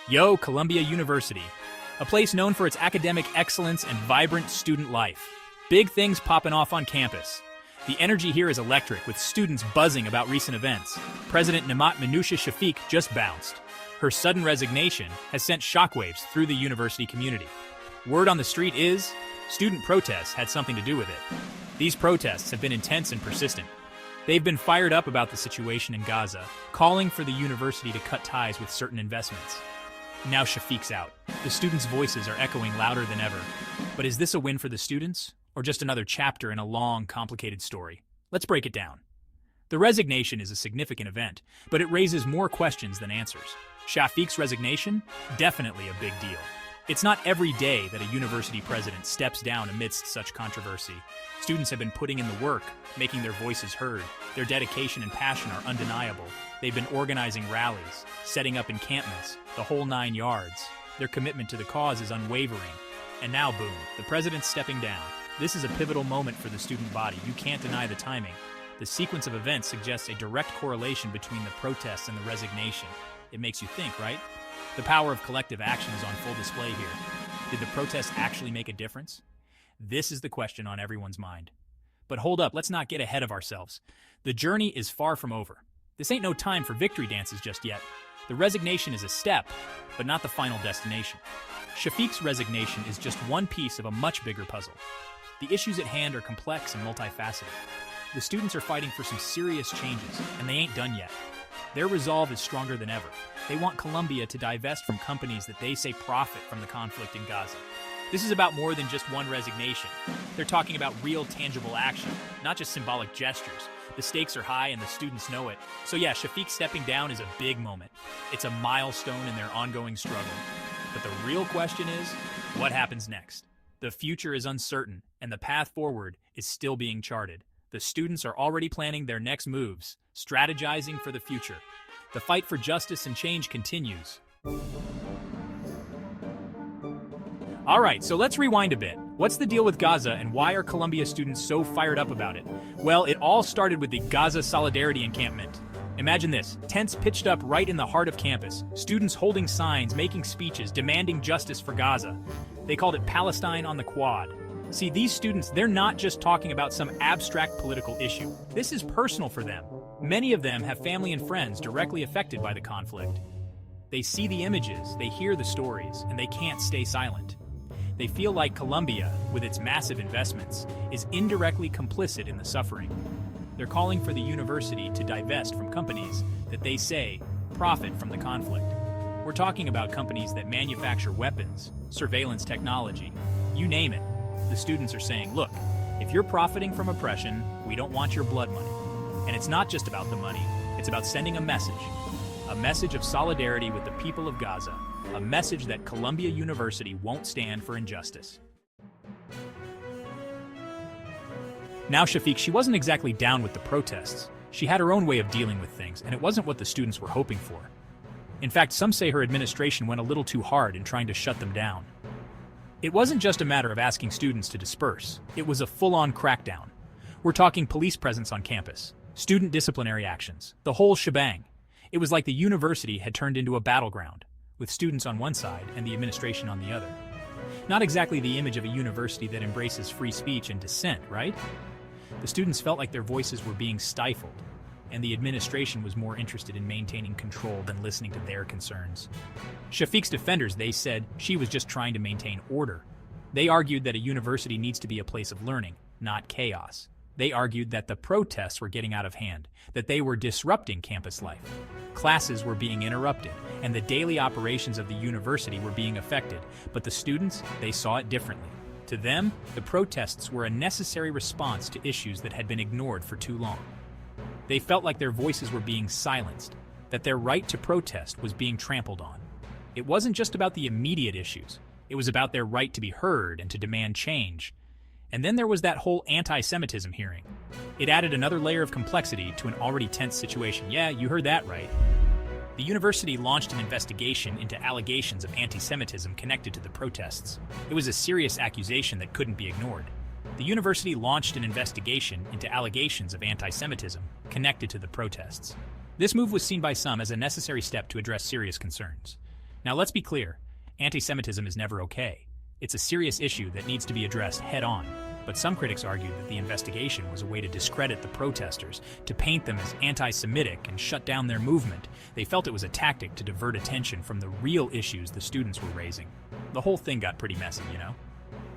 Yo, Columbia University, a place known for its academic excellence and vibrant student life. Big things popping off on campus. The energy here is electric, with students buzzing about recent events. President Namat Minusha Shafik just bounced. Her sudden resignation has sent shockwaves through the university community. Word on the street is, student protests had something to do with it. These protests have been intense and persistent. They've been fired up about the situation in Gaza, calling for the university to cut ties with certain investments. Now Shafik's out. The students' voices are echoing louder than ever. But is this a win for the students, or just another chapter in a long, complicated story? Let's break it down. The resignation is a significant event, but it raises more questions than answers. Shafik's resignation? Definitely a big deal. It's not every day that a university president steps down amidst such controversy. Students have been putting in the work, making their voices heard. Their dedication and passion are undeniable. They've been organizing rallies, setting up encampments, the whole 9 yards. Their commitment to the cause is unwavering. And now, boom, the president's stepping down. This is a pivotal moment for the student body. You can't deny the timing. The sequence of events suggests a direct correlation between the protests and the resignation. It makes you think, right? The power of collective action is on full display here. Did the protests actually make a difference? This is the question on everyone's mind. But hold up, let's not get ahead of ourselves. The journey is far from over. This ain't no time for victory dances just yet. The resignation is a step, but not the final destination. Shafik's resignation is just one piece of a much bigger puzzle. The issues at hand are complex and multifaceted. The students are fighting for some serious changes, and they ain't done yet. Their resolve is stronger than ever. They want Columbia to divest from companies that they say profit from the conflict in Gaza. This is about more than just one resignation. They're talking about real, tangible action, not just symbolic gestures. The stakes are high and the students know it. So yeah, Shafik stepping down is a big moment. It's a milestone in their ongoing struggle. But the real question is, what happens next? The future is uncertain, and the path forward is still being charted. The students are already planning their next moves, strategizing for the future. The fight for justice and change continues. All right, so let's rewind a bit. What's the deal with Gaza, and why are Columbia students so fired up about it? Well, it all started with the Gaza Solidarity Encampment. Imagine this, tents pitched up right in the heart of campus, students holding signs, making speeches, demanding justice for Gaza. They called it Palestine on the Quad. See, these students, they're not just talking about some abstract political issue. This is personal for them. Many of them have family and friends directly affected by the conflict. They see the images, they hear the stories, and they can't stay silent. They feel like Columbia, with its massive investments, is indirectly complicit in the suffering. They're calling for the university to divest from companies that they say profit from the conflict. We're talking about companies that manufacture weapons, surveillance technology, you name it. The students are saying, look, if you're profiting from oppression, we don't want your blood money. And it's not just about the money, it's about sending a message of solidarity with the people of Gaza, a message that Columbia University won't stand for injustice. Now Shafik, she wasn't exactly down with the protests. She had her own way of dealing with things, and it wasn't what the students were hoping for. In fact, some say her administration went a little too hard in trying to shut them down. It wasn't just a matter of asking students to disperse. It was a full-on crackdown. We're talking police presence on campus, student disciplinary actions, the whole shebang. It was like the university had turned into a battleground, with students on one side and the administration on the other. Not exactly the image of a university that embraces free speech and dissent, right? The students felt like their voices were being stifled, and the administration was more interested in maintaining control than listening to their concerns. Shafik's defenders, they said she was just trying to maintain order. They argued that a university needs to be a place of learning, not chaos. They argued that the protests were getting out of hand, that they were disrupting campus life. Classes were being interrupted, and the daily operations of the university were being affected, but the students, they saw it differently. To them, the protests were a necessary response to issues that had been ignored for too long. They felt like their voices were being silenced, that their right to protest was being trampled on. It wasn't just about the immediate issues. It was about their right to be heard and to demand change. And then there was that whole anti-Semitism hearing. It added another layer of complexity to an already tense situation. Yeah, you heard that right. The university launched an investigation into allegations of anti-Semitism connected to the protests. It was a serious accusation that couldn't be ignored. The university launched an investigation into allegations of anti-Semitism connected to the protests. This move was seen by some as a necessary step to address serious concerns. Now let's be clear, anti-Semitism is never okay. It's a serious issue that needs to be addressed head-on. But some critics argued that the investigation was a way to discredit the protesters, to paint them as anti-Semitic and shut down their movement. They felt it was a tactic to divert attention from the real issues the students were raising. The whole thing got pretty messy, you know?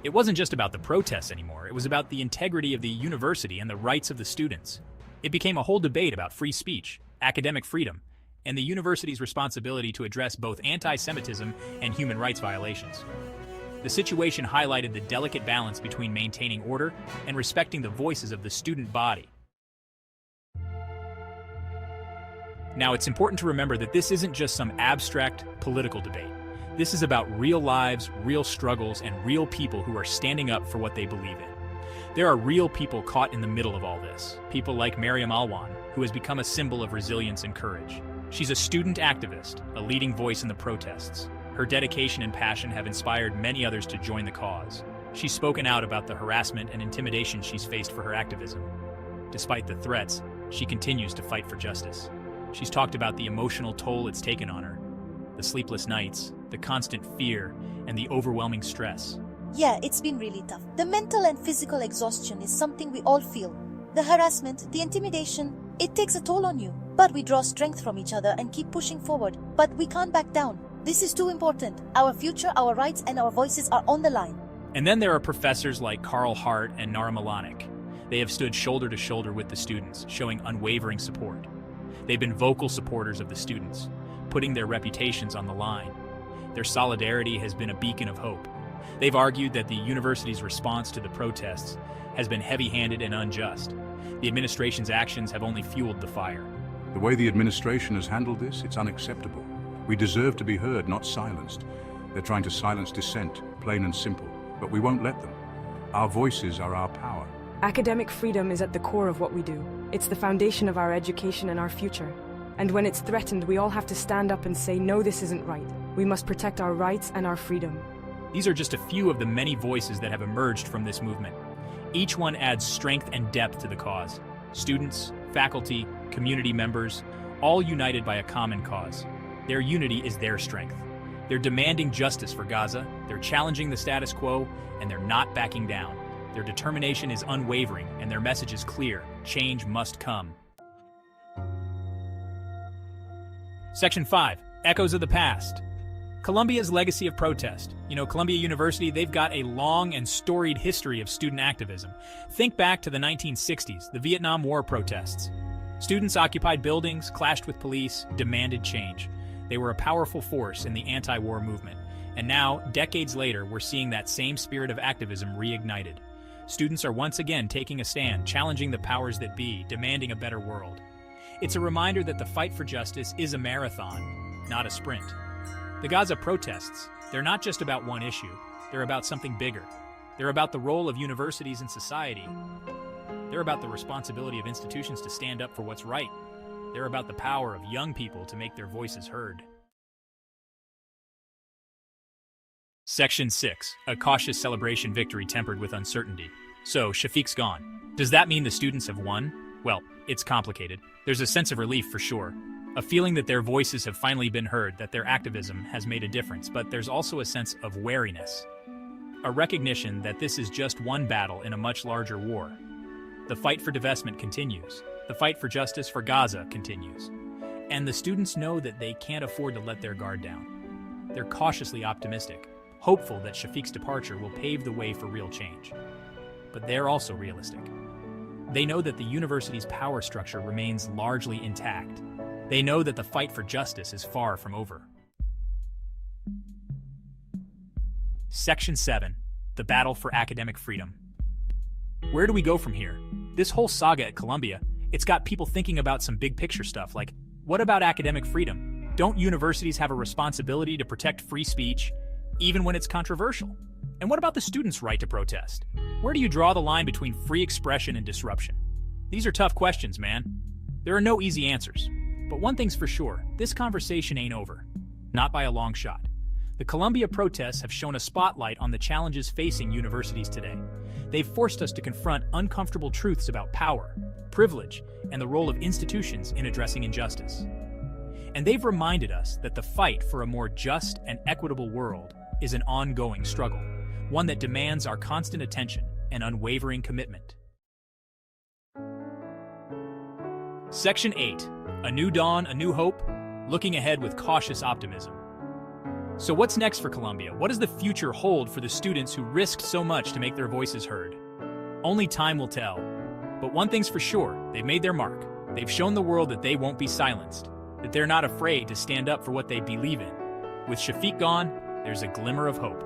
It wasn't just about the protests anymore, it was about the integrity of the university and the rights of the students. It became a whole debate about free speech, academic freedom, and the university's responsibility to address both anti-Semitism and human rights violations. The situation highlighted the delicate balance between maintaining order and respecting the voices of the student body. Now, it's important to remember that this isn't just some abstract political debate. This is about real lives, real struggles, and real people who are standing up for what they believe in. There are real people caught in the middle of all this. People like Maryam Alwan, who has become a symbol of resilience and courage. She's a student activist, a leading voice in the protests. Her dedication and passion have inspired many others to join the cause. She's spoken out about the harassment and intimidation she's faced for her activism. Despite the threats, she continues to fight for justice. She's talked about the emotional toll it's taken on her, the sleepless nights, the constant fear, and the overwhelming stress. Yeah, it's been really tough. The mental and physical exhaustion is something we all feel. The harassment, the intimidation, it takes a toll on you. But we draw strength from each other and keep pushing forward. But we can't back down. This is too important. Our future, our rights, and our voices are on the line. And then there are professors like Carl Hart and Nara Malanik. They have stood shoulder to shoulder with the students, showing unwavering support. They've been vocal supporters of the students, putting their reputations on the line. Their solidarity has been a beacon of hope. They've argued that the university's response to the protests has been heavy-handed and unjust. The administration's actions have only fueled the fire. The way the administration has handled this, it's unacceptable. We deserve to be heard, not silenced. They're trying to silence dissent, plain and simple, but we won't let them. Our voices are our power. Academic freedom is at the core of what we do. It's the foundation of our education and our future. And when it's threatened, we all have to stand up and say, no, this isn't right. We must protect our rights and our freedom. These are just a few of the many voices that have emerged from this movement. Each one adds strength and depth to the cause. Students, faculty, community members, all united by a common cause. Their unity is their strength. They're demanding justice for Gaza, they're challenging the status quo, and they're not backing down. Their determination is unwavering, and their message is clear: change must come. Section 5. Echoes of the Past. Columbia's legacy of protest. You know, Columbia University, they've got a long and storied history of student activism. Think back to the 1960s, the Vietnam War protests. Students occupied buildings, clashed with police, demanded change. They were a powerful force in the anti-war movement. And now, decades later, we're seeing that same spirit of activism reignited. Students are once again taking a stand, challenging the powers that be, demanding a better world. It's a reminder that the fight for justice is a marathon, not a sprint. The Gaza protests, they're not just about one issue. They're about something bigger. They're about the role of universities in society. They're about the responsibility of institutions to stand up for what's right. They're about the power of young people to make their voices heard. Section 6. A cautious celebration victory tempered with uncertainty. So, Shafik's gone. Does that mean the students have won? Well, it's complicated. There's a sense of relief for sure. A feeling that their voices have finally been heard, that their activism has made a difference, but there's also a sense of wariness. A recognition that this is just one battle in a much larger war. The fight for divestment continues. The fight for justice for Gaza continues. And the students know that they can't afford to let their guard down. They're cautiously optimistic, hopeful that Shafik's departure will pave the way for real change. But they're also realistic. They know that the university's power structure remains largely intact. They know that the fight for justice is far from over. Section 7. The Battle for Academic Freedom. Where do we go from here? This whole saga at Columbia, it's got people thinking about some big picture stuff like, what about academic freedom? Don't universities have a responsibility to protect free speech, even when it's controversial? And what about the students' right to protest? Where do you draw the line between free expression and disruption? These are tough questions, man. There are no easy answers. But one thing's for sure, this conversation ain't over. Not by a long shot. The Columbia protests have shone a spotlight on the challenges facing universities today. They've forced us to confront uncomfortable truths about power, privilege, and the role of institutions in addressing injustice. And they've reminded us that the fight for a more just and equitable world is an ongoing struggle, one that demands our constant attention and unwavering commitment. Section 8. A New Dawn, a New Hope, looking ahead with cautious optimism. So what's next for Colombia? What does the future hold for the students who risked so much to make their voices heard? Only time will tell. But one thing's for sure, they've made their mark. They've shown the world that they won't be silenced, that they're not afraid to stand up for what they believe in. With Shafik gone, there's a glimmer of hope.